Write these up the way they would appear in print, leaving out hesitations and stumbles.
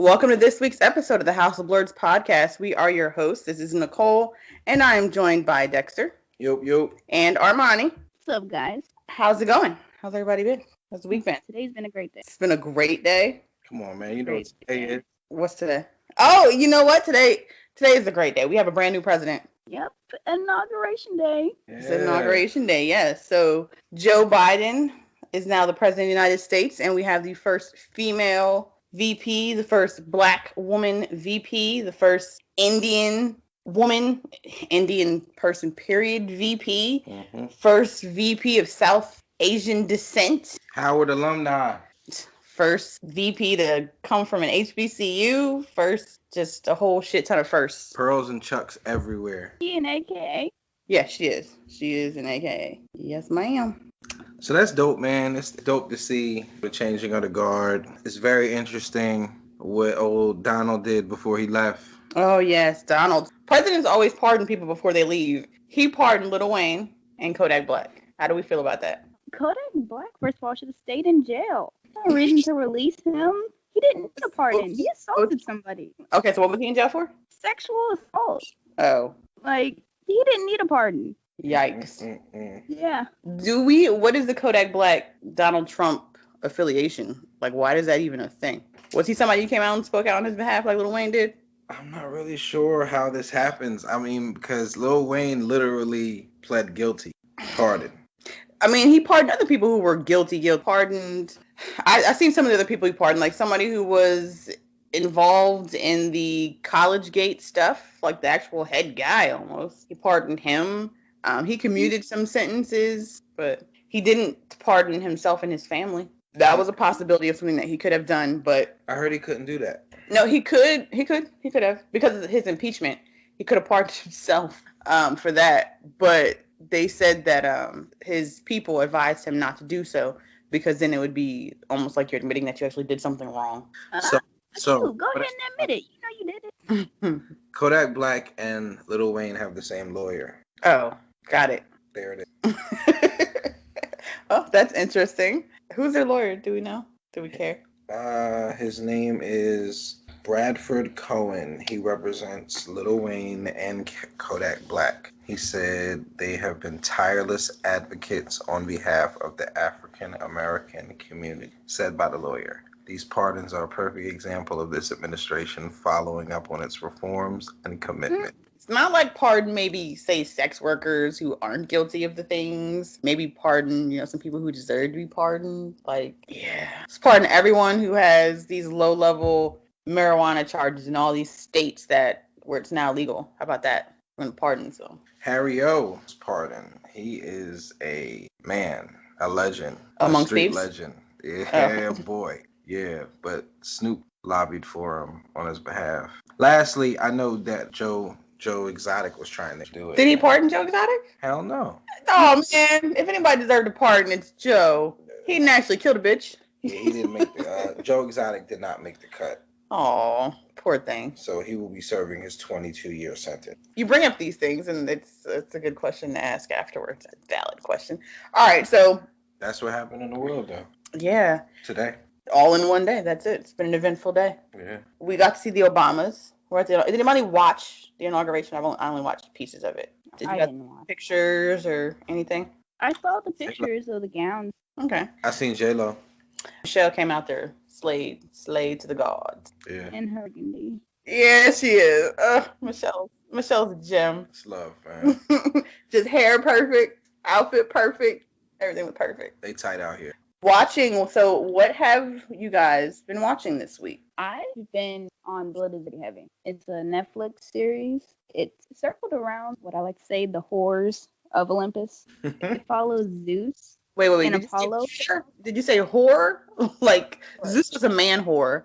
Welcome to this week's episode of the House of Blurs podcast. We are your hosts. This is Nicole, and I am joined by Dexter. Yo. And Armani. What's up, guys? How's it going? How's everybody been? How's the week been? Today's been a great day. It's been a great day. Come on, man. You know what today is. What's today? Oh, you know what? Today is a great day. We have a brand new president. Yep, inauguration day. Yeah. It's inauguration day, yes. So Joe Biden is now the president of the United States, and we have the first female VP, the first black woman VP, the first Indian person, period, VP, first VP of South Asian descent. Howard alumni. First VP to come from an HBCU. First, just a whole shit ton of firsts. Pearls and Chucks everywhere. She an AKA? Yeah, she is. She is an AKA. Yes, ma'am. So that's dope, man. It's dope to see the changing of the guard. It's very interesting what old Donald did before he left. Oh, yes, Donald. Presidents always pardon people before they leave. He pardoned Lil Wayne and Kodak Black. How do we feel about that? Kodak Black, first of all, should have stayed in jail. No reason to release him. He didn't need a pardon. He assaulted somebody. Okay, so what was he in jail for? Sexual assault. Oh. Like, he didn't need a pardon. Yikes. Yeah. What is the Kodak Black Donald Trump affiliation? Like, why is that even a thing? Was he somebody who came out and spoke out on his behalf like Lil Wayne did? I'm not really sure how this happens. I mean, because Lil Wayne literally pled guilty. Pardon. I mean, he pardoned other people who were guilty. Pardoned. I've seen some of the other people he pardoned, like somebody who was involved in the College Gate stuff, like the actual head guy almost. He pardoned him. He commuted some sentences, but he didn't pardon himself and his family. That was a possibility of something that he could have done, but I heard he couldn't do that. No, he could have, because of his impeachment. He could have pardoned himself for that, but they said that his people advised him not to do so, because then it would be almost like you're admitting that you actually did something wrong. So go ahead and admit it. You know you did it. Kodak Black and Lil Wayne have the same lawyer. Oh, got it. There it is. Oh, that's interesting. Who's their lawyer? Do we know? Do we care? His name is Bradford Cohen. He represents Lil Wayne and Kodak Black. He said they have been tireless advocates on behalf of the African American community, said by the lawyer. These pardons are a perfect example of this administration following up on its reforms and commitment. It's not like pardon maybe, say, sex workers who aren't guilty of the things. Maybe pardon, some people who deserve to be pardoned. Like, yeah. It's pardon everyone who has these low-level marijuana charges in all these states where it's now legal. How about that? We're going to pardon them. Harry O's pardon. He is a man, a legend. Among a street thieves? legend. Yeah, boy. Yeah, but Snoop lobbied for him on his behalf. Lastly, I know that Joe Exotic was trying to do it. Did he pardon Joe Exotic? Hell no. Oh, man. If anybody deserved a pardon, it's Joe. He didn't actually kill the bitch. Yeah, he didn't make the... Joe Exotic did not make the cut. Oh, poor thing. So he will be serving his 22-year sentence. You bring up these things, and it's a good question to ask afterwards. A valid question. All right, so... That's what happened in the world, though. Yeah. Today. All in one day. That's it. It's been an eventful day. Yeah. We got to see the Obamas. Did anybody watch the inauguration? I only watched pieces of it. Did you didn't watch pictures or anything? I saw the pictures of the gowns. Okay. I seen J-Lo. Michelle came out there, slayed to the gods. Yeah. And her burgundy. Yeah, she is. Michelle's a gem. It's love, man. Just hair perfect, outfit perfect, everything was perfect. They tight out here. So what have you guys been watching this week? I've been on Blood is Pretty Heavy. It's a Netflix series. It's circled around what I like to say the whores of Olympus. It follows Zeus. Wait. And Apollo. Did you say whore? Like, Zeus was a man whore.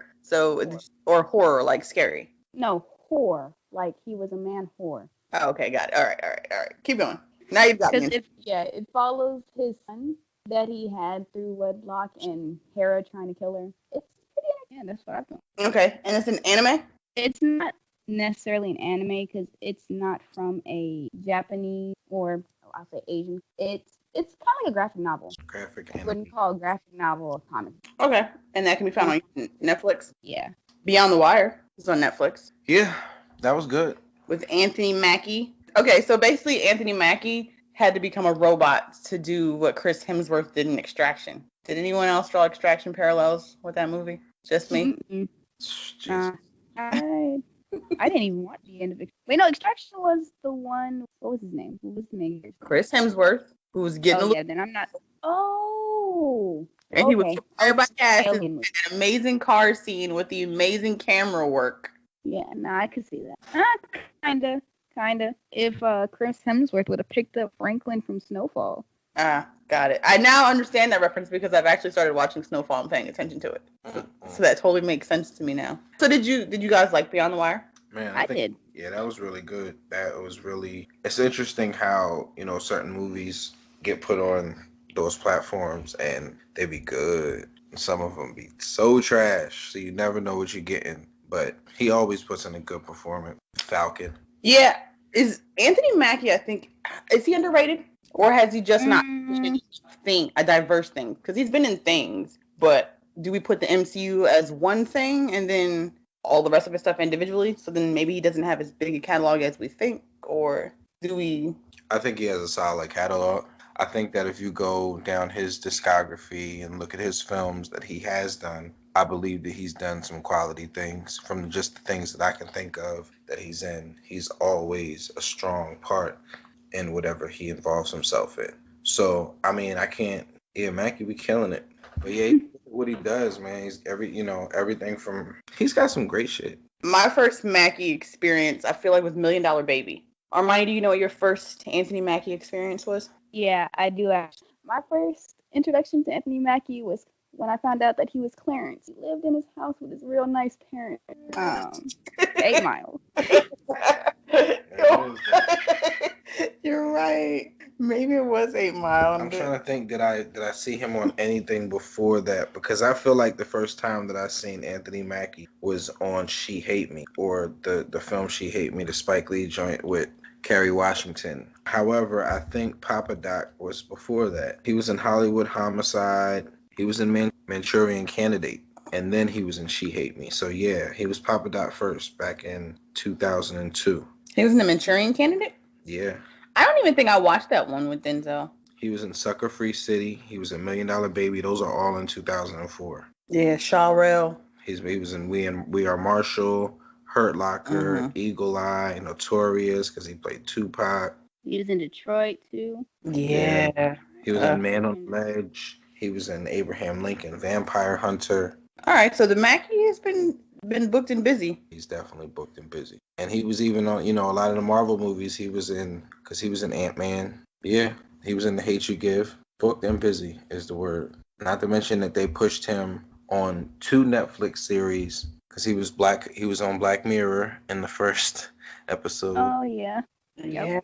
Or horror, like scary. No, whore. Like he was a man whore. Oh, okay, got it. All right. Keep going. Now you've got me. It follows his son that he had through wedlock and Hera trying to kill her. It's pretty entertaining. That's what I thought. Okay, and it's an anime? It's not necessarily an anime because it's not from a Japanese or I'll say Asian. It's kind of like a graphic novel. Graphic I anime. wouldn't call a graphic novel a comic. Okay, and that can be found on Netflix? Yeah. Beyond the Wire is on Netflix Yeah, that was good. with Anthony Mackie. Okay, so basically Anthony Mackie had to become a robot to do what Chris Hemsworth did in Extraction. Did anyone else draw Extraction parallels with that movie? Just me? Mm-mm. Jeez. I didn't even watch the end of it. Wait, no, Extraction was the one. What was his name? Who was the main character? Chris Hemsworth, who was getting a Oh little, yeah, then I'm not. Oh, and he was okay. fired by gas. Alien movie. An amazing car scene with the amazing camera work. Yeah, no, I could see that. Kinda. If Chris Hemsworth would have picked up Franklin from Snowfall. Got it. I now understand that reference because I've actually started watching Snowfall and paying attention to it. So that totally makes sense to me now. So did you guys like Beyond the Wire? Man, I did. Yeah, that was really good. That was really. It's interesting how certain movies get put on those platforms and they be good. Some of them be so trash, so you never know what you're getting. But he always puts in a good performance. Falcon. Yeah. Is Anthony Mackie? I think is he underrated or has he just not a diverse thing? Because he's been in things, but do we put the MCU as one thing and then all the rest of his stuff individually? So then maybe he doesn't have as big a catalog as we think, or do we? I think he has a solid catalog. I think that if you go down his discography and look at his films that he has done, I believe that he's done some quality things. From just the things that I can think of that he's in, he's always a strong part in whatever he involves himself in. So, I mean, I can't. Yeah, Mackie be killing it. But yeah, what he does, man, he's everything from. He's got some great shit. My first Mackie experience, I feel like, was Million Dollar Baby. Armani, do you know what your first Anthony Mackie experience was? Yeah, I do actually. My first introduction to Anthony Mackie was when I found out that he was Clarence. He lived in his house with his real nice parents. 8 Mile. You're right. Maybe it was 8 Mile. I'm trying to think, did I see him on anything before that? Because I feel like the first time that I seen Anthony Mackie was on She Hate Me, or the film She Hate Me, the Spike Lee joint with Kerry Washington. However, I think Papa Doc was before that. He was in Hollywood Homicide. He was in Manchurian Candidate. And then he was in She Hate Me. So yeah, he was Papa Doc first back in 2002. He was in the Manchurian Candidate? Yeah. I don't even think I watched that one with Denzel. He was in Sucker Free City. He was in Million Dollar Baby. Those are all in 2004. Yeah, Shawrell. He was in We Are Marshall, Hurt Locker, Eagle Eye, Notorious, because he played Tupac. He was in Detroit too. Yeah. He was in Man on the Ledge. He was in Abraham Lincoln, Vampire Hunter. All right, so the Mackie has been booked and busy. He's definitely booked and busy. And he was even on, a lot of the Marvel movies he was in, because he was in Ant-Man. Yeah, he was in The Hate You Give. Booked and busy is the word. Not to mention that they pushed him on 2 Netflix series, because he was on Black Mirror in the first episode. Oh, yeah. Yeah.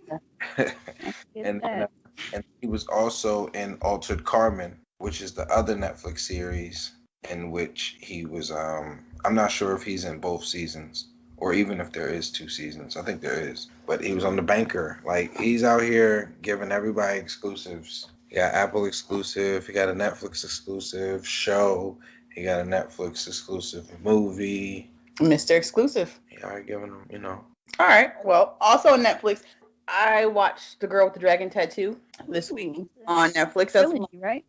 and he was also in Altered Carbon, which is the other Netflix series in which he was, I'm not sure if he's in both seasons or even if there is 2 seasons. I think there is. But he was on The Banker. Like, he's out here giving everybody exclusives. He got Apple exclusive. He got a Netflix exclusive show. He got a Netflix exclusive movie. Mr. Exclusive. He already giving them, All right. Well, also on Netflix, I watched The Girl with the Dragon Tattoo this week on Netflix. That's Trilogy, right?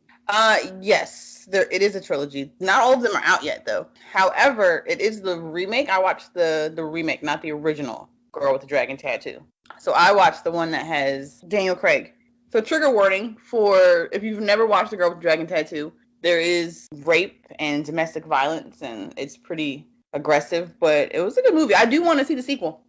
Yes, it is a trilogy. Not all of them are out yet, though. However, it is the remake. I watched the remake, not the original Girl with the Dragon Tattoo. So I watched the one that has Daniel Craig. So trigger warning for if you've never watched The Girl with the Dragon Tattoo, there is rape and domestic violence, and it's pretty aggressive, but it was a good movie. I do want to see the sequel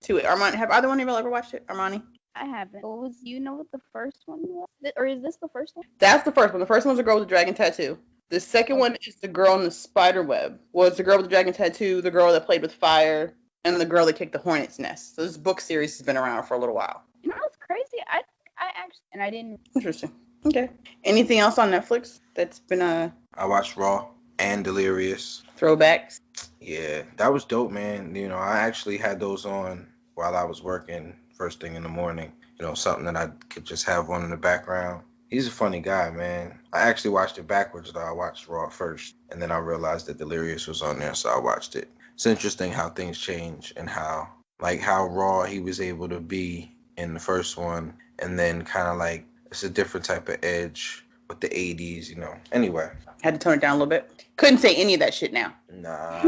to it. Armani, have either one of y'all ever watched it? Armani? I haven't. You know what the first one was? Or is this the first one? That's the first one. The first one's The Girl with the Dragon Tattoo. The second one is The Girl in the Spider Web. Well, it's The Girl with the Dragon Tattoo, The Girl That Played with Fire, and The Girl That Kicked the Hornet's Nest. So this book series has been around for a little while. You know what's crazy? I actually, and I didn't. Interesting. Okay. Anything else on Netflix that's been I watched Raw and Delirious. Throwbacks? Yeah, that was dope, man. I actually had those on while I was working first thing in the morning. Something that I could just have on in the background. He's a funny guy, man. I actually watched it backwards, though. I watched Raw first, and then I realized that Delirious was on there, so I watched it it's interesting how things change and how raw he was able to be in the first one, and then kind of like it's a different type of edge with the 80s, Anyway, Had to tone it down a little bit. Couldn't say any of that shit now. nah,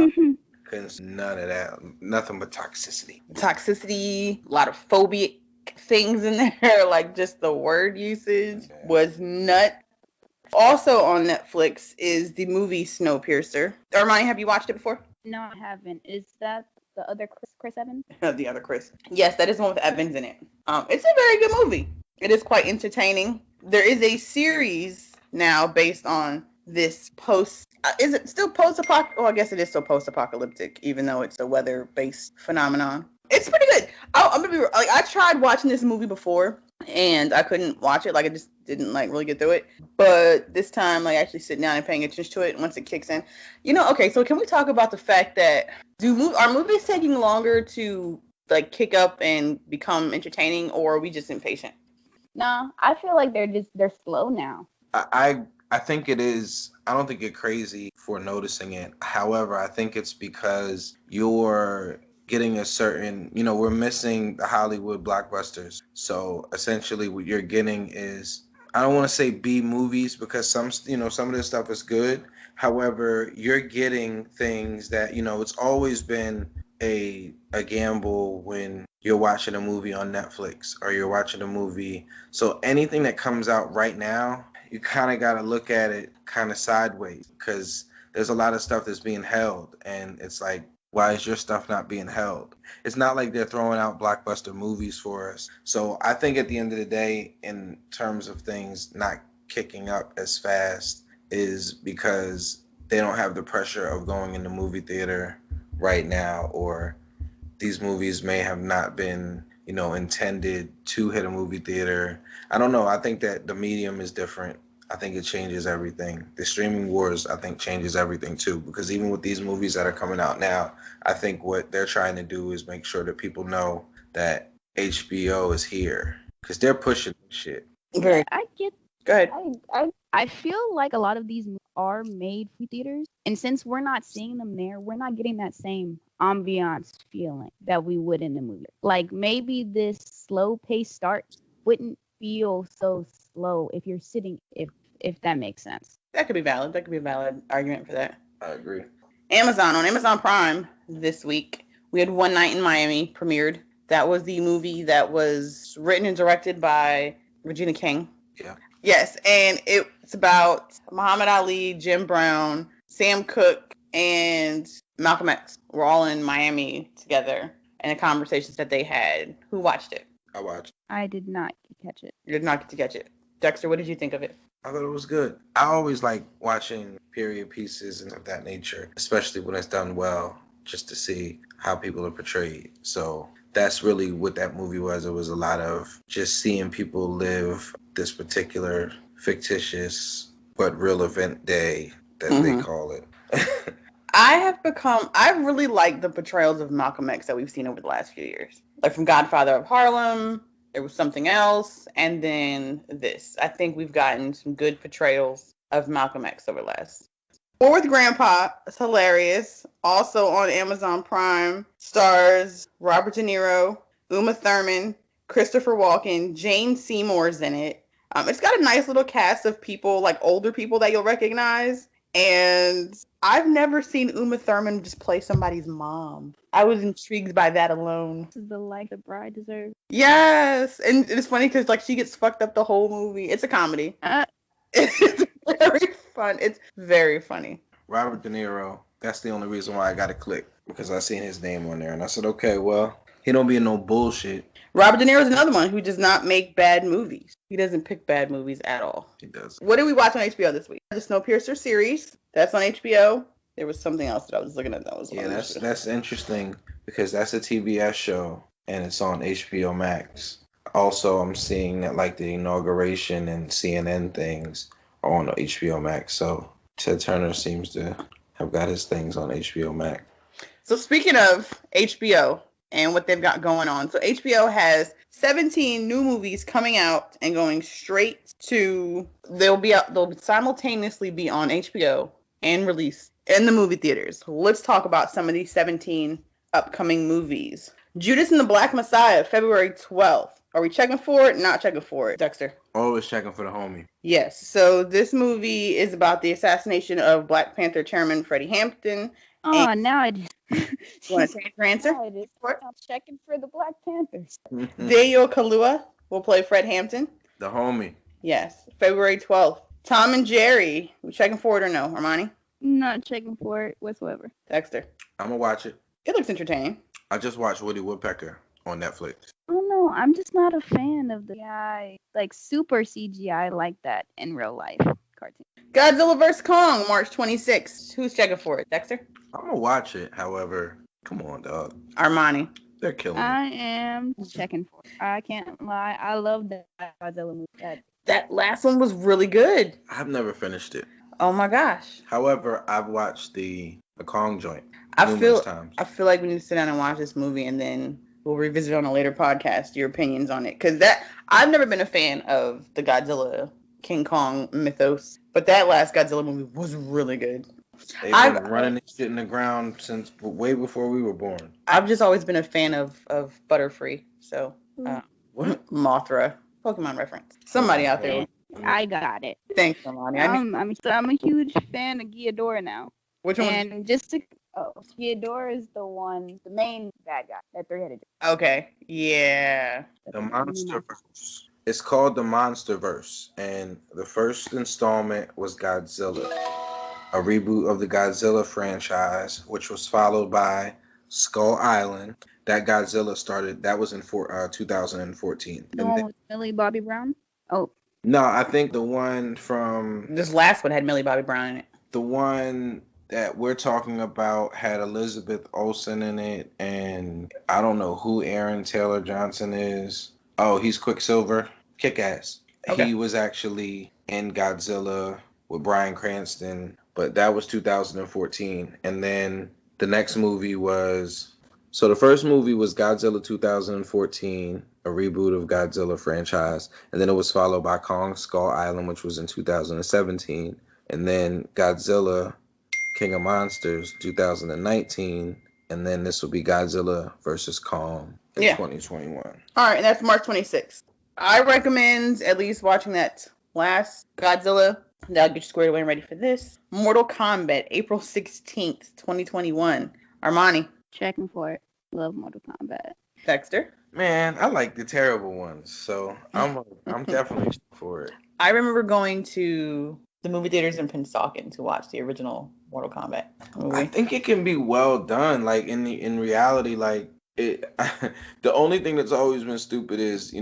couldn't none of that. Nothing but toxicity. Toxicity, a lot of phobic things in there, like just the word usage was nut. Also on Netflix is the movie Snowpiercer. Armani, have you watched it before? No, I haven't. Is that the other Chris Evans? The other Chris. Yes, that is the one with Evans in it. It's a very good movie. It is quite entertaining. There is a series now based on this is it still post-apocalyptic? Well, I guess it is still post-apocalyptic, even though it's a weather-based phenomenon. It's pretty good. I'm gonna be like, I tried watching this movie before, and I couldn't watch it. Like, I just didn't really get through it. But this time, actually sitting down and paying attention to it once it kicks in. Okay, so can we talk about the fact that are movies taking longer to kick up and become entertaining, or are we just impatient? No, I feel like they're slow now. I think it is. I don't think you're crazy for noticing it. However, I think it's because you're getting a certain, we're missing the Hollywood blockbusters. So essentially what you're getting is, I don't want to say B movies, because some of this stuff is good. However, you're getting things that, it's always been a gamble when you're watching a movie on Netflix or you're watching a movie. So anything that comes out right now, you kind of got to look at it kind of sideways, because there's a lot of stuff that's being held, and it's like, why is your stuff not being held? It's not like they're throwing out blockbuster movies for us. So I think at the end of the day, in terms of things not kicking up as fast, is because they don't have the pressure of going in the movie theater right now, or these movies may have not been, intended to hit a movie theater. I don't know. I think that the medium is different. I think it changes everything. The streaming wars, I think, changes everything too, because even with these movies that are coming out now, I think what they're trying to do is make sure that people know that HBO is here, because they're pushing shit. Yeah, I get. Go ahead. I feel like a lot of these movies are made for theaters, and since we're not seeing them there, we're not getting that same ambiance feeling that we would in the movie. Like, maybe this slow pace start wouldn't feel so slow if you're sitting, if that makes sense. That could be valid. That could be a valid argument for that. I agree. On Amazon Prime this week, we had One Night in Miami premiered. That was the movie that was written and directed by Regina King. Yeah. Yes, and it's about Muhammad Ali, Jim Brown, Sam Cooke, and Malcolm X. We're all in Miami together, and the conversations that they had. Who watched it? I watched. I did not catch it. You did not get to catch it. Dexter, what did you think of it? I thought it was good. I always like watching period pieces and of that nature, especially when it's done well, just to see how people are portrayed. So that's really what that movie was. It was a lot of just seeing people live this particular fictitious but real event day that they call it. I really like the portrayals of Malcolm X that we've seen over the last few years. Like from Godfather of Harlem, there was something else, and then this. I think we've gotten some good portrayals of Malcolm X over the last. War with Grandpa is hilarious. Also on Amazon Prime, stars Robert De Niro, Uma Thurman, Christopher Walken, Jane Seymour's in it. It's got a nice little cast of people, like older people that you'll recognize. And I've never seen Uma Thurman just play somebody's mom. I was intrigued by that alone. This is the life the bride deserves. Yes. And it's funny because she gets fucked up the whole movie. It's a comedy. It's very fun. It's very funny. Robert De Niro, that's the only reason why I got to click, because I seen his name on there. And I said, okay, well, he don't be in no bullshit. Robert De Niro is another one who does not make bad movies. He doesn't pick bad movies at all. He does. What did we watch on HBO this week? The Snowpiercer series. That's on HBO. There was something else that I was looking at that was on that's interesting, because that's a TBS show and it's on HBO Max. Also, I'm seeing that the inauguration and CNN things are on HBO Max. So Ted Turner seems to have got his things on HBO Max. So speaking of HBO and what they've got going on, so HBO has 17 new movies coming out and going straight to they'll simultaneously be on HBO and released in the movie theaters. Let's talk about some of these 17 upcoming movies. Judas and the Black Messiah, February 12th. Are we checking for it? Not checking for it. Dexter? Always checking for the homie. Yes. So this movie is about the assassination of Black Panther chairman Freddie Hampton. Oh, now I just... You want to change your answer? Now I just... I'm checking for the Black Panthers. Daniel Kaluuya will play Fred Hampton. The homie. Yes. February 12th. Tom and Jerry. We checking for it or no, Armani? Not checking for it whatsoever. Dexter? I'm going to watch it. It looks entertaining. I just watched Woody Woodpecker on Netflix. Oh no, I'm just not a fan of the CGI, like super CGI like that in real life cartoon. Godzilla vs. Kong, March 26th. Who's checking for it? Dexter? I'm going to watch it, however. Come on, dog. Armani? They're killing me. I am checking for it. I can't lie. I love that Godzilla movie. That last one was really good. I've never finished it. Oh my gosh. However, I've watched the Kong joint I numerous times. feel like we need to sit down and watch this movie, and then we'll revisit on a later podcast your opinions on it. Because I've never been a fan of the Godzilla King Kong mythos, but that last Godzilla movie was really good. They've been running this shit in the ground since way before we were born. I've just always been a fan of Butterfree. So, What? Mothra. Pokemon reference. Somebody out there. I got it. Thanks, Armani. I'm a huge fan of Ghidorah now. Which one? And Ghidorah is the main bad guy, that three-headed. Okay. Yeah. The MonsterVerse. It's called the MonsterVerse, and the first installment was Godzilla, a reboot of the Godzilla franchise, which was followed by Skull Island. That Godzilla started. That was in 2014. The one with Millie Bobby Brown. Oh. No, I think the one from this last one had Millie Bobby Brown in it. The one that we're talking about had Elizabeth Olsen in it, and I don't know who Aaron Taylor Johnson is. Oh, he's Quicksilver. Kick-Ass. Okay. He was actually in Godzilla with Bryan Cranston, but that was 2014. And then the next movie was... So the first movie was Godzilla 2014, a reboot of Godzilla franchise, and then it was followed by Kong Skull Island, which was in 2017, and then Godzilla King of Monsters 2019, and then this will be Godzilla versus Kong in 2021. All right, and that's March 26th. I recommend at least watching that last Godzilla. That'll get you squared away and ready for this. Mortal Kombat, April 16th, 2021. Armani. Checking for it. Love Mortal Kombat. Dexter. Man, I like the terrible ones, so I'm definitely for it. I remember going to the movie theaters in Pennsauken to watch the original Mortal Kombat movie. I think it can be well done. Like in reality, like it. The only thing that's always been stupid is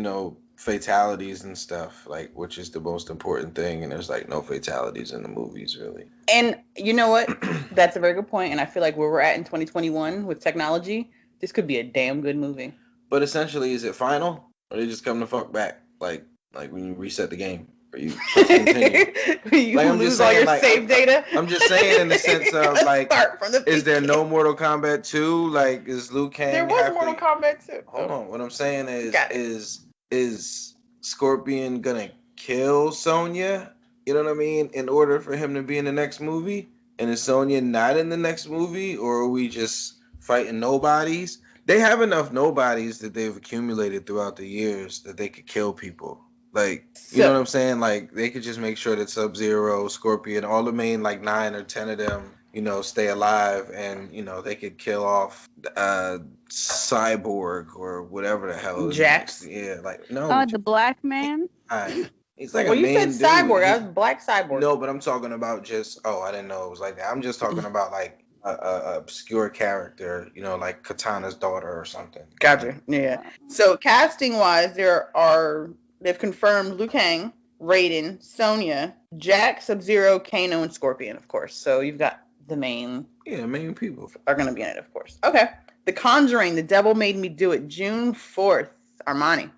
fatalities and stuff, like, which is the most important thing, and there's like no fatalities in the movies really. And you know what? That's a very good point, and I feel like where we're at in 2021 with technology, this could be a damn good movie. But essentially, is it final, or they just come the fuck back, like when you reset the game, or you continue? You like, lose all your save data. I'm just saying in the sense of like, is there no Mortal Kombat 2? Like, is Liu Kang? There was Mortal Kombat 2. Hold on. What I'm saying is Scorpion gonna kill Sonya? You know what I mean? In order for him to be in the next movie? And is Sonya not in the next movie? Or are we just fighting nobodies? They have enough nobodies that they've accumulated throughout the years that they could kill people. Like, you know what I'm saying? Like, they could just make sure that Sub-Zero, Scorpion, all the main, like, 9 or 10 of them, stay alive, and, they could kill off Cyborg or whatever the hell. Jax? Yeah, like, no. Oh, the black man? He's like you said Cyborg. I was Black Cyborg. No, but I'm talking about just, I didn't know it was like that. I'm just talking about, like, a obscure character, like Katana's daughter or something. Gotcha. Yeah. So casting-wise, they've confirmed Liu Kang, Raiden, Sonya, Jax, Sub-Zero, Kano, and Scorpion, of course. So you've got the main... Yeah, main people. Are going to be in it, of course. Okay. The Conjuring, The Devil Made Me Do It, June 4th. Armani.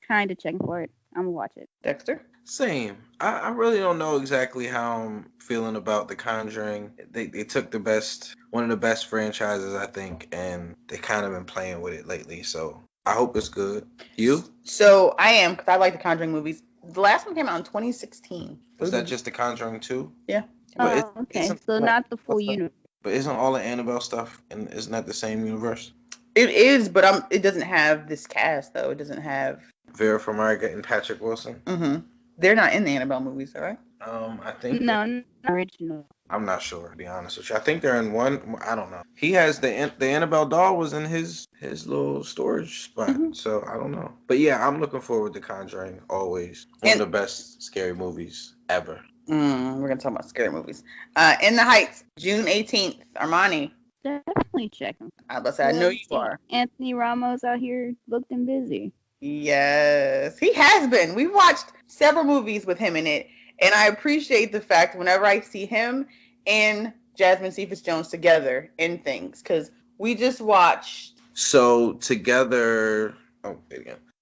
Kind of checking for it. I'm going to watch it. Dexter? Same. I really don't know exactly how I'm feeling about The Conjuring. They took one of the best franchises, I think, and they kind of been playing with it lately, so... I hope it's good. You? So I am, because I like the Conjuring movies. The last one came out in 2016. Was that just The Conjuring 2? Yeah. But Okay. isn't So not the full universe. but isn't all the Annabelle stuff and isn't that the same universe? It is, but it doesn't have this cast though. It doesn't have. Vera Farmiga and Patrick Wilson. Mm-hmm. They're not in the Annabelle movies, all right? I think No, not original. I'm not sure, to be honest with you. I think they're in one. I don't know. He has the Annabelle doll was in his little storage spot, so I don't know. But yeah, I'm looking forward to Conjuring. Always one of the best scary movies ever. We're gonna talk about scary movies. In the Heights, June 18th. Armani. Definitely checking. I was about to say, I know you are. Anthony Ramos out here booked and busy. Yes, he has been. We've watched several movies with him in it, and I appreciate the fact whenever I see him and Jasmine Cephas-Jones together in things, because we just watched. So together,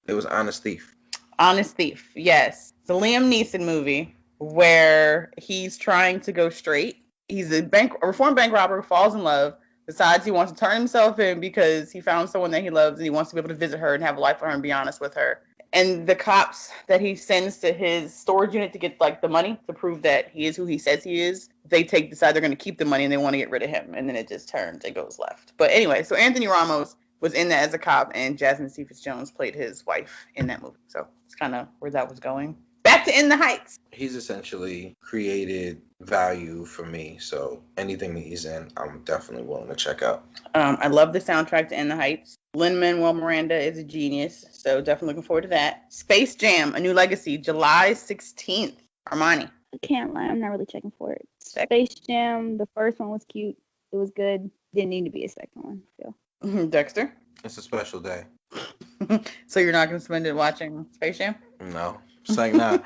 it was Honest Thief. Honest Thief, yes. It's a Liam Neeson movie where he's trying to go straight. He's a reformed bank robber who falls in love, decides he wants to turn himself in because he found someone that he loves and he wants to be able to visit her and have a life with her and be honest with her. And the cops that he sends to his storage unit to get like the money to prove that he is who he says he is, they decide they're going to keep the money and they want to get rid of him. And then it just turns, it goes left. But anyway, so Anthony Ramos was in that as a cop and Jasmine Cephas-Jones played his wife in that movie. So it's kind of where that was going. Back to In the Heights. He's essentially created value for me, so anything that he's in, I'm definitely willing to check out. I love the soundtrack to In the Heights. Lin-Manuel Miranda is a genius, so definitely looking forward to that. Space Jam: A New Legacy, July 16th. Armani. I can't lie, I'm not really checking for it. Space Jam, the first one was cute. It was good. Didn't need to be a second one. So. Dexter. It's a special day. So you're not gonna spend it watching Space Jam? No. It's like, nah.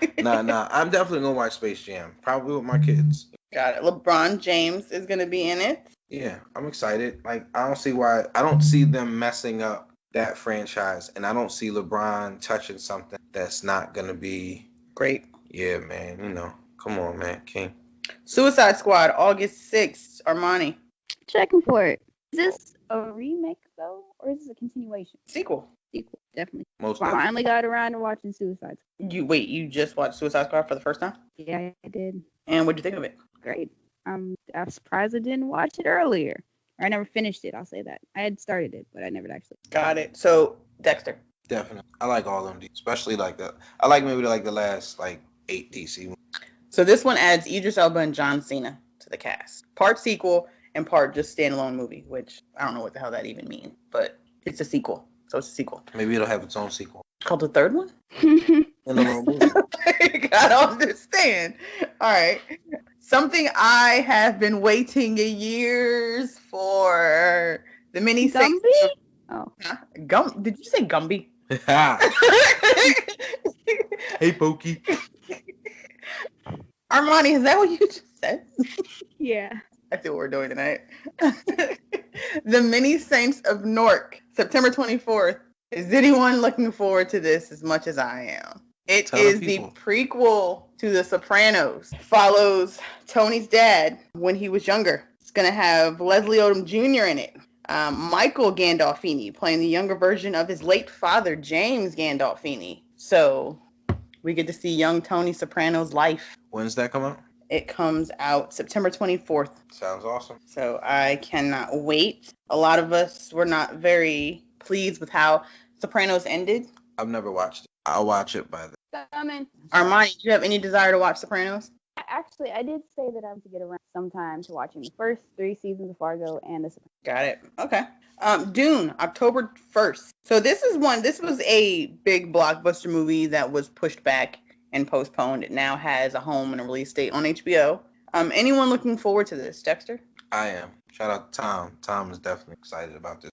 I'm definitely gonna watch Space Jam. Probably with my kids. Got it. LeBron James is gonna be in it. Yeah, I'm excited. Like, I don't see them messing up that franchise, and I don't see LeBron touching something that's not gonna be great. Yeah, man. Come on, man, King. Suicide Squad, August 6th. Armani. Checking for it. Is this a remake though, or is this a continuation? Sequel, definitely. Most finally got around to watching Suicide Squad. You just watched Suicide Squad for the first time? Yeah, I did. And what'd you think of it? Great. I'm surprised I didn't watch it earlier. Or I never finished it, I'll say that. I had started it, but I never actually. Got it. So, Dexter. Definitely. I like all of them, especially like the. I like maybe like the last 8 DC movies. So this one adds Idris Elba and John Cena to the cast. Part sequel and part just standalone movie, which I don't know what the hell that even means, but it's a sequel. So it's a sequel. Maybe it'll have its own sequel. Called the third one? In the little movie. Gotta understand. All right. Something I have been waiting years for. The mini Gumby? Oh. Did you say Gumby? Hey, Pokey. Armani, is that what you just said? Yeah. I see what we're doing tonight. The Many Saints of Newark, September 24th. Is anyone looking forward to this as much as I am? It is the prequel to The Sopranos. Follows Tony's dad when he was younger. It's going to have Leslie Odom Jr. in it. Michael Gandolfini playing the younger version of his late father, James Gandolfini. So we get to see young Tony Soprano's life. When's that come out? It comes out September 24th. Sounds awesome. So I cannot wait. A lot of us were not very pleased with how Sopranos ended. I've never watched it. I'll watch it by then. Armani, do you have any desire to watch Sopranos? Actually, I did say that I was to get around sometime to watching the first 3 seasons of Fargo and The Sopranos. Got it. Okay. Dune, October 1st. So this was a big blockbuster movie that was pushed back and postponed. It now has a home and a release date on HBO. Anyone looking forward to this, Dexter? I am. Shout out to Tom. Tom is definitely excited about this.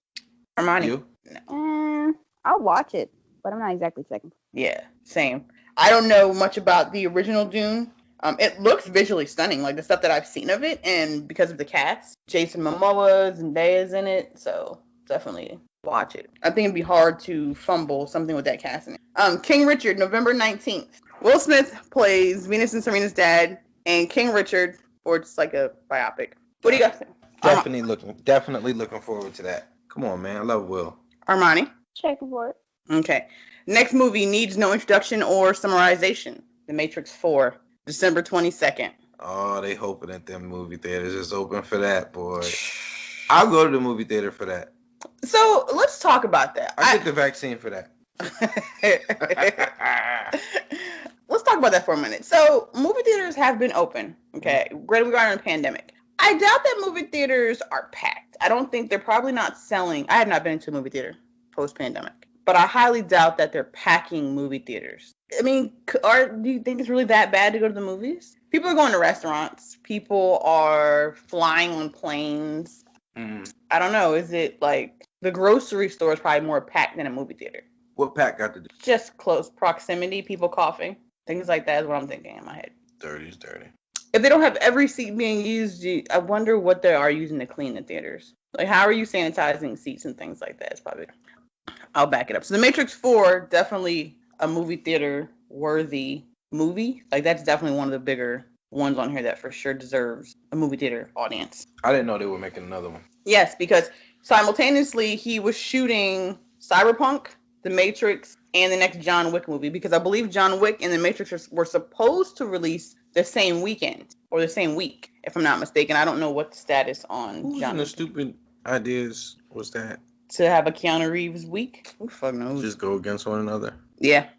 Armani? You? No. I'll watch it, but I'm not exactly checking. Yeah, same. I don't know much about the original Dune. It looks visually stunning, like the stuff that I've seen of it, and because of the cast, Jason Momoa, Zendaya's in it, so definitely watch it. I think it'd be hard to fumble something with that cast in it. King Richard, November 19th. Will Smith plays Venus and Serena's dad, and King Richard, or just like a biopic. What do you guys think? Definitely looking forward to that. Come on, man. I love Will. Armani? Checking for it. Okay. Next movie needs no introduction or summarization. The Matrix 4, December 22nd. Oh, they hoping that them movie theaters is open for that, boy. I'll go to the movie theater for that. So let's talk about that. I get the vaccine for that. Let's talk about that for a minute. So movie theaters have been open. Okay, granted we are in a pandemic. I doubt that movie theaters are packed. I don't think they're probably not selling. I have not been to a movie theater post-pandemic, but I highly doubt that they're packing movie theaters. I mean, do you think it's really that bad to go to the movies? People are going to restaurants. People are flying on planes. I don't know. Is it like the grocery store is probably more packed than a movie theater? What pack got to do? Just close proximity, people coughing, things like that is what I'm thinking in my head. Dirty's dirty. If they don't have every seat being used, I wonder what they are using to clean the theaters. Like, how are you sanitizing seats and things like that? It's probably. I'll back it up. So The Matrix 4, definitely a movie theater worthy movie. Like, that's definitely one of the bigger ones on here that for sure deserves a movie theater audience. I didn't know they were making another one. Yes, because simultaneously he was shooting Cyberpunk, The Matrix, and the next John Wick movie, because I believe John Wick and The Matrix were supposed to release the same weekend or the same week, if I'm not mistaken. I don't know what the status on John Wick. The stupid ideas was that? To have a Keanu Reeves week? Who fuck knows? Just go against one another. Yeah.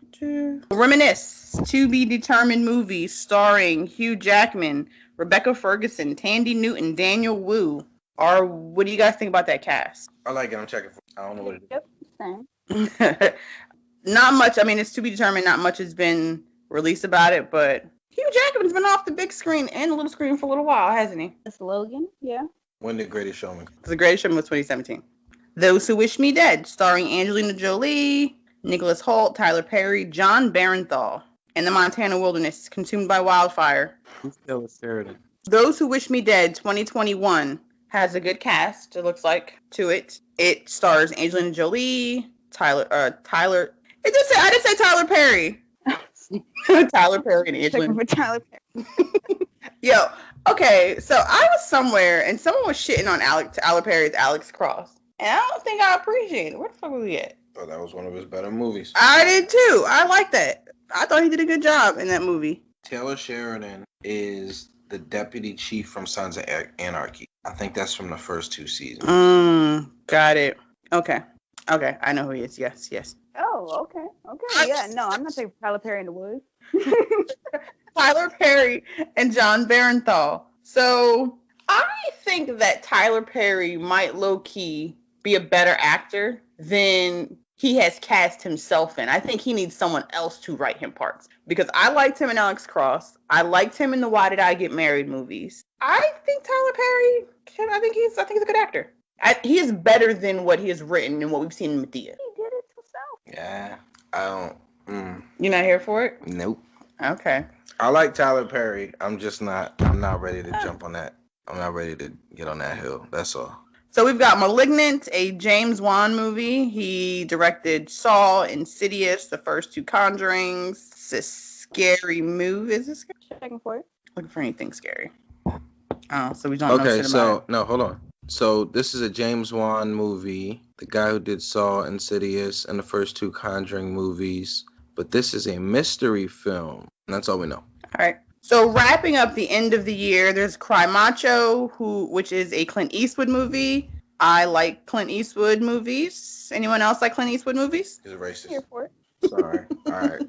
Reminisce, to be determined movie starring Hugh Jackman, Rebecca Ferguson, Tandy Newton, Daniel Wu. What do you guys think about that cast? I like it. I'm checking for. I don't know what it Yep, is. Not much. I mean, it's to be determined. Not much has been released about it, but Hugh Jackman's been off the big screen and the little screen for a little while, hasn't he? It's Logan, yeah. When did Greatest Showman? The Greatest Showman was 2017. Those Who Wish Me Dead, starring Angelina Jolie, Nicholas Hoult, Tyler Perry, John Barenthal, and the Montana Wilderness, consumed by wildfire. Who's Taylor Sheridan? Those Who Wish Me Dead, 2021, has a good cast, it looks like, to it. It stars Angelina Jolie, Tyler. I did say Tyler Perry. Tyler Perry and Angelina. For Tyler Perry. Yo, okay, so I was somewhere and someone was shitting on Tyler Perry's Alex Cross. And I don't think I appreciate it. Where the fuck was he at? Oh, that was one of his better movies. I did too. I like that. I thought he did a good job in that movie. Taylor Sheridan is the deputy chief from Sons of Anarchy. I think that's from the first 2 seasons. Got it. Okay, I know who he is. Yes. Oh, okay. Yeah, no, I'm not saying Tyler Perry in the woods. Tyler Perry and John Barenthal. So I think that Tyler Perry might low-key be a better actor than he has cast himself in. I think he needs someone else to write him parts. Because I liked him in Alex Cross. I liked him in the Why Did I Get Married movies. I think Tyler Perry, I think he's a good actor. He is better than what he has written and what we've seen in Medea. He did it himself. Yeah, I don't. You're not here for it? Nope. Okay. I like Tyler Perry. I'm not ready to jump on that. I'm not ready to get on that hill. That's all. So we've got Malignant, a James Wan movie. He directed Saw, Insidious, the first 2 Conjurings. It's a scary movie. Is this scary? Checking for it. Looking for anything scary. Oh, so we don't know shit about it. No, hold on. So this is a James Wan movie. The guy who did Saw, Insidious, and the first 2 Conjuring movies. But this is a mystery film. And that's all we know. All right. So wrapping up the end of the year, there's Cry Macho, which is a Clint Eastwood movie. I like Clint Eastwood movies. Anyone else like Clint Eastwood movies? He's a racist. Here for it. Sorry. All right.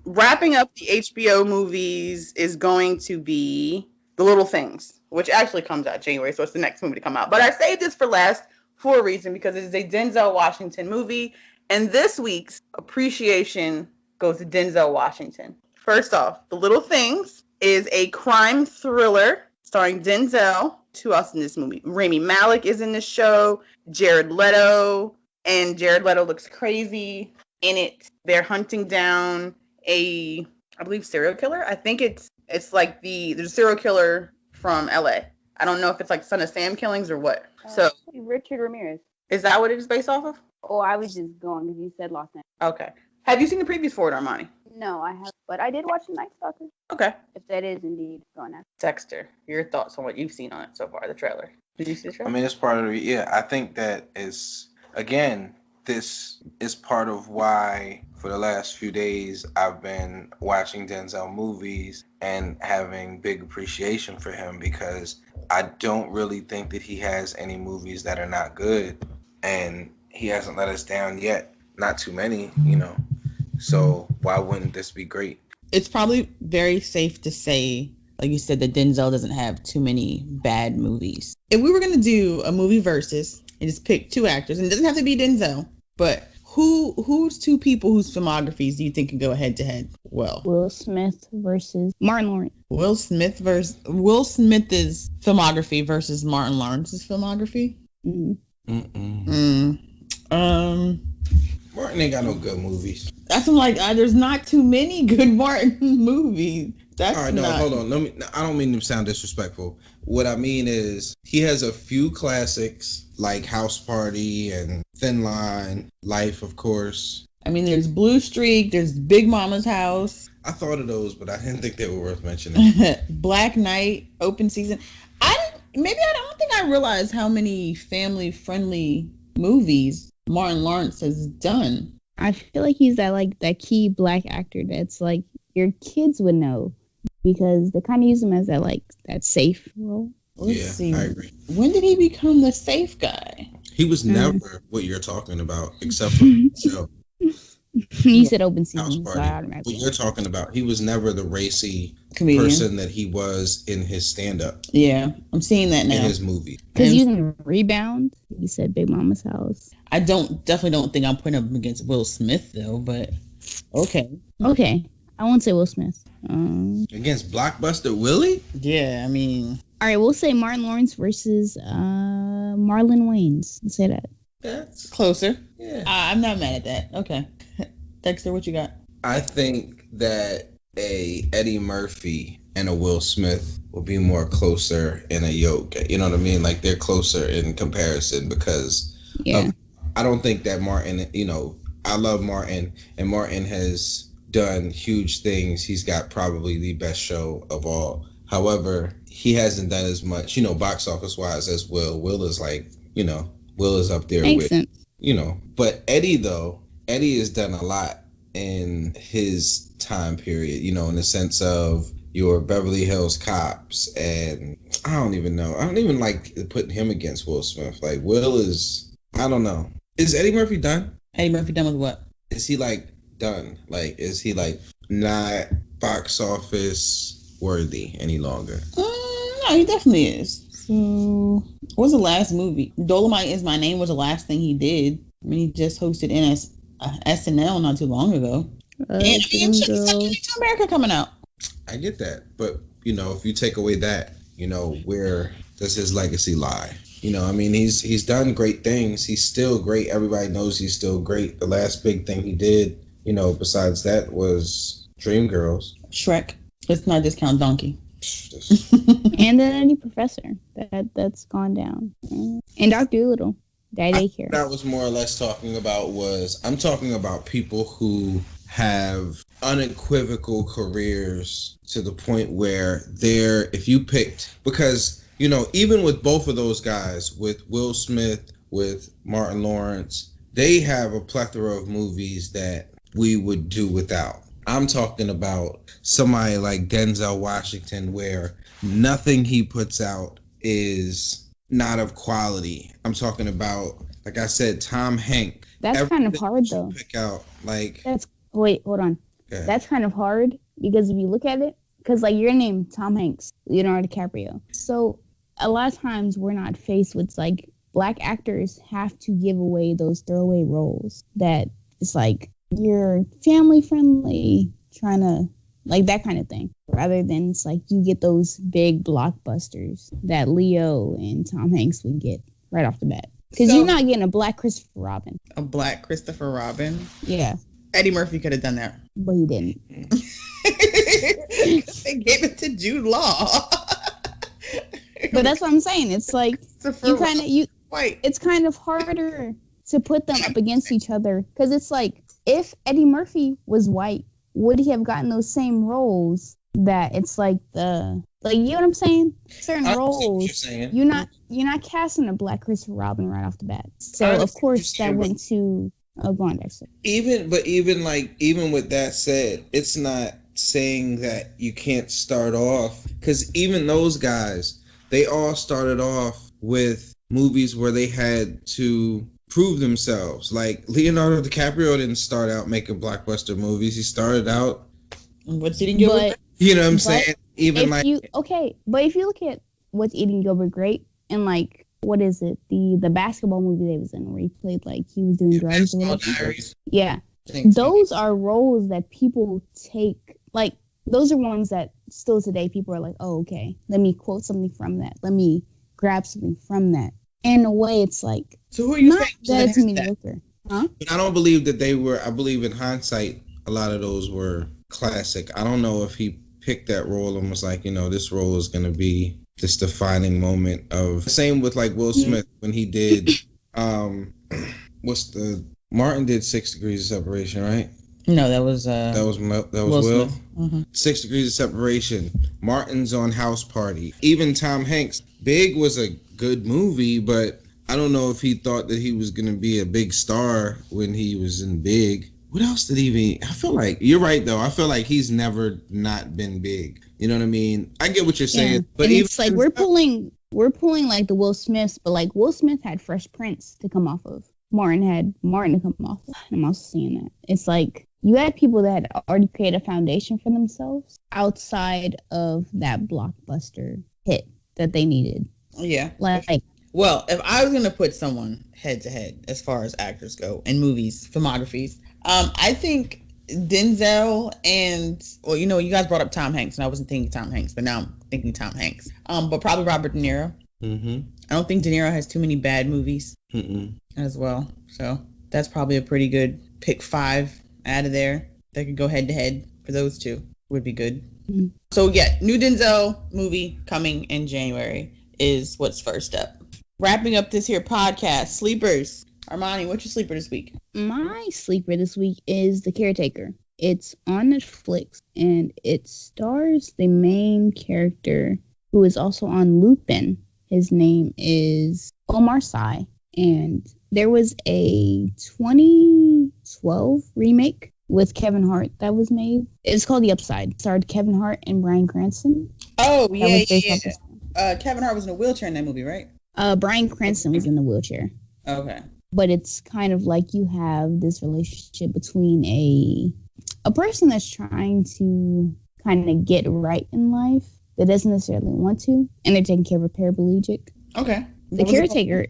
Wrapping up the HBO movies is going to be The Little Things, which actually comes out January, so it's the next movie to come out. But I saved this for last for a reason, because it is a Denzel Washington movie, and this week's appreciation goes to Denzel Washington. First off, The Little Things is a crime thriller starring Denzel. Who else in this movie? Rami Malek is in the show. Jared Leto. And Jared Leto looks crazy in it. They're hunting down I believe, serial killer. I think it's like there's a serial killer from LA. I don't know if it's like Son of Sam killings or what. So Richard Ramirez. Is that what it is based off of? Oh, I was just going because you said last name. Okay. Have you seen the previews for it, Armani? No, I haven't. But I did watch The Night Stalker. Okay. If that is indeed going on. Dexter, your thoughts on what you've seen on it so far, the trailer. Did you see the trailer? I mean, it's part of I think that is, again, this is part of why for the last few days, I've been watching Denzel movies and having big appreciation for him because I don't really think that he has any movies that are not good. And he hasn't let us down yet. Not too many, you know. So why wouldn't this be great? It's probably very safe to say, like you said, that Denzel doesn't have too many bad movies. If we were going to do a movie versus and just pick two actors, and it doesn't have to be Denzel, but who's two people whose filmographies do you think can go head to head well? Will Smith versus Martin Lawrence. Will Smith's filmography versus Martin Lawrence's filmography? Martin ain't got no good movies. That's what I'm like. There's not too many good Martin movies. That's all right. No, hold on. I don't mean to sound disrespectful. What I mean is he has a few classics like House Party and Thin Line, Life, of course. I mean, there's Blue Streak. There's Big Mama's House. I thought of those, but I didn't think they were worth mentioning. Black Knight, Open Season. I don't think I realized how many family-friendly movies Martin Lawrence has done. I feel like he's that key black actor that's like your kids would know because they kind of use him as that safe role. Let's see. I agree. When did he become the safe guy? He was never what you're talking about, except for the show. You said Open Season. House Party. What you're talking about, he was never the racy comedian person that he was in his stand-up. Yeah, I'm seeing that now. In his movie. Because using Rebound, you said Big Mama's House. I definitely don't think I'm putting him against Will Smith though, but okay. Okay, I won't say Will Smith. Against Blockbuster Willie? Yeah, I mean. All right, we'll say Martin Lawrence versus Marlon Wayans. Let's say that. That's closer. Yeah. I'm not mad at that. Okay. Dexter, what you got? I think that a Eddie Murphy and a Will Smith will be more closer in a yoke. You know what I mean? Like they're closer in comparison because I don't think that Martin, I love Martin and Martin has done huge things. He's got probably the best show of all. However, he hasn't done as much, box office wise as Will. Will is Will is up there Makes sense. But Eddie has done a lot in his time period, in the sense of your Beverly Hills Cops, and I don't even know. I don't even like putting him against Will Smith. Like Will is, I don't know. Is Eddie Murphy done? Eddie Murphy done with what? Is he done? Is he not box office worthy any longer? No, he definitely is. So, what was the last movie? Dolomite Is My Name was the last thing he did. I mean, he just hosted SNL not too long ago. And Coming to America coming out. I get that, but if you take away that, where does his legacy lie? He's done great things. He's still great. Everybody knows he's still great. The last big thing he did, besides that was Dreamgirls. Shrek. Let's not discount Donkey. And the Nutty Professor that's gone down, and Dr. Dolittle. Daycare. That was more or less talking about I'm talking about people who have unequivocal careers to the point where if you picked, because even with both of those guys, with Will Smith, with Martin Lawrence, they have a plethora of movies that we would do without. I'm talking about somebody like Denzel Washington, where nothing he puts out is not of quality. I'm talking about, like I said, Tom Hanks. That's kind of hard though. Pick out wait, hold on. Okay. That's kind of hard because if you look at it, because your name Tom Hanks, Leonardo DiCaprio. So a lot of times we're not faced with black actors have to give away those throwaway roles that it's you're family friendly, trying to that kind of thing, rather than it's you get those big blockbusters that Leo and Tom Hanks would get right off the bat. Because you're not getting a black Christopher Robin. A black Christopher Robin? Yeah. Eddie Murphy could have done that. But he didn't. They gave it to Jude Law. But that's what I'm saying. It's it's kind of harder to put them up against each other. Because it's if Eddie Murphy was white, would he have gotten those same roles that it's you know what I'm saying? Certain roles, you're not casting a black Christopher Robin right off the bat. So of course that went to Oh, go on, Dexter. Even with that said, it's not saying that you can't start off, because even those guys, they all started off with movies where they had to prove themselves. Like Leonardo DiCaprio didn't start out making blockbuster movies. He started out, What's Eating Gilbert Grape? You know what I'm saying? Even but if you look at What's Eating Gilbert Grape and like, what is it? The basketball movie they was in where he played like he was doing drugs or whatever. Yeah. Those are roles that people take, like those are ones that still today people are like, oh, okay, let me quote something from that. Let me grab something from that. In a way, it's like, so who are you not saying that it's mediocre. Huh? But I don't believe that they were. I believe in hindsight, a lot of those were classic. I don't know if he picked that role and was like, this role is going to be this defining moment of. Same with like Will Smith when he did, Martin did 6 Degrees of Separation, right? No, that was Will. Mm-hmm. 6 Degrees of Separation. Martin's on House Party. Even Tom Hanks. Big was a good movie, but I don't know if he thought that he was going to be a big star when he was in Big. What else did he I feel like, you're right though, I feel like he's never not been big. You know what I mean? I get what you're saying. But and it's like we're pulling like the Will Smiths, but like Will Smith had Fresh Prince to come off of. Martin had Martin to come off of. I'm also seeing that. It's like you had people that had already created a foundation for themselves outside of that blockbuster hit that they needed. Yeah. Like, well, if I was going to put someone head to head as far as actors go in movies, filmographies, I think Denzel and, well, you guys brought up Tom Hanks, and I wasn't thinking Tom Hanks, but now I'm thinking Tom Hanks. But probably Robert De Niro. Mm-hmm. I don't think De Niro has too many bad movies as well. So that's probably a pretty good pick 5 out of there that could go head to head for those two. Would be good. Mm-hmm. So yeah, new Denzel movie coming in January is what's first up. Wrapping up this here podcast, sleepers. Armani, what's your sleeper this week? My sleeper this week is The Caretaker. It's on Netflix, and it stars the main character who is also on Lupin. His name is Omar Sy, and there was a 2012 remake with Kevin Hart that was made. It's called The Upside. It starred Kevin Hart and Bryan Cranston. Oh, yeah. Kevin Hart was in a wheelchair in that movie, right? Bryan Cranston was in the wheelchair. Okay. But it's kind of like you have this relationship between a person that's trying to kind of get right in life that doesn't necessarily want to, and they're taking care of a paraplegic. Okay. The Caretaker.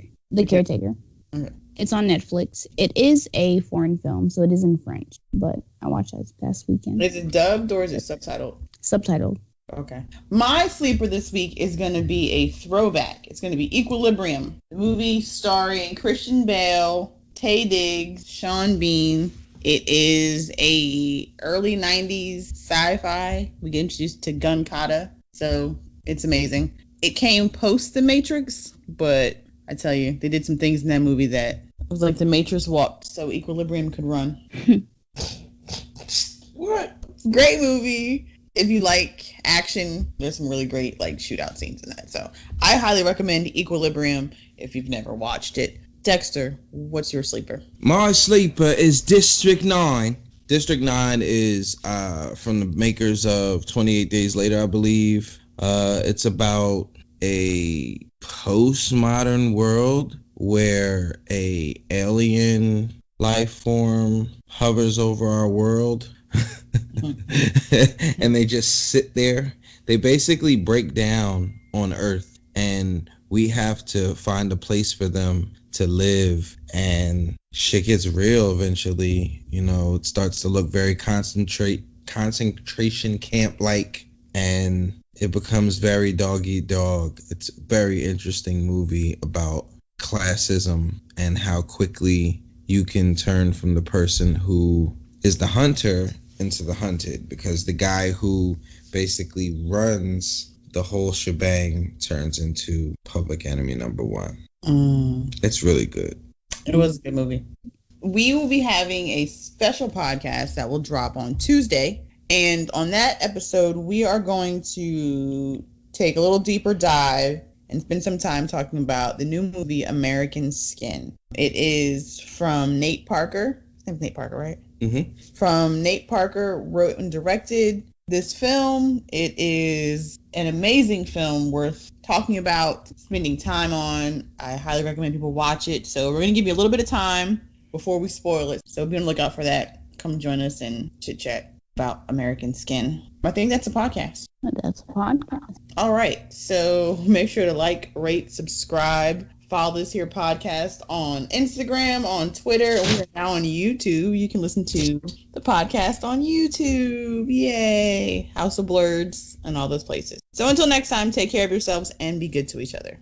Okay. It's on Netflix. It is a foreign film, so it is in French, but I watched that this past weekend. Is it dubbed or is it subtitled? Subtitled. Okay. My sleeper this week is going to be a throwback. It's going to be Equilibrium, the movie starring Christian Bale, Taye Diggs, Sean Bean. It is a early 90s sci-fi. We get introduced to gun kata, so it's amazing. It came post The Matrix, but I tell you, they did some things in that movie that was like The Matrix walked so Equilibrium could run. What? Great movie. If you like action, there's some really great like shootout scenes in that. So I highly recommend Equilibrium if you've never watched it. Dexter, what's your sleeper? My sleeper is District 9. District 9 is from the makers of 28 Days Later, I believe. It's about a postmodern world where a alien life form hovers over our world. And they just sit there. They basically break down on Earth, and we have to find a place for them to live, and shit gets real eventually. It starts to look very concentration camp like, and it becomes very dog eat dog. It's a very interesting movie about classism and how quickly you can turn from the person who is the hunter into the hunted, because the guy who basically runs the whole shebang turns into public enemy number 1. It's really good. It was a good movie. We will be having a special podcast that will drop on Tuesday, and on that episode we are going to take a little deeper dive and spend some time talking about the new movie American Skin. It is from Nate Parker. His name's Nate Parker, right? Mm-hmm. From Nate Parker, wrote and directed this film. It is an amazing film worth talking about, spending time on. I highly recommend people watch it. So we're going to give you a little bit of time before we spoil it. So be on the lookout for that. Come join us and chit chat about American Skin. I think that's a podcast. That's a podcast. All right. So make sure to like, rate, subscribe, follow this here podcast on Instagram, on Twitter, and we are now on YouTube. You can listen to the podcast on YouTube. Yay. House of Blurs and all those places. So until next time, take care of yourselves and be good to each other.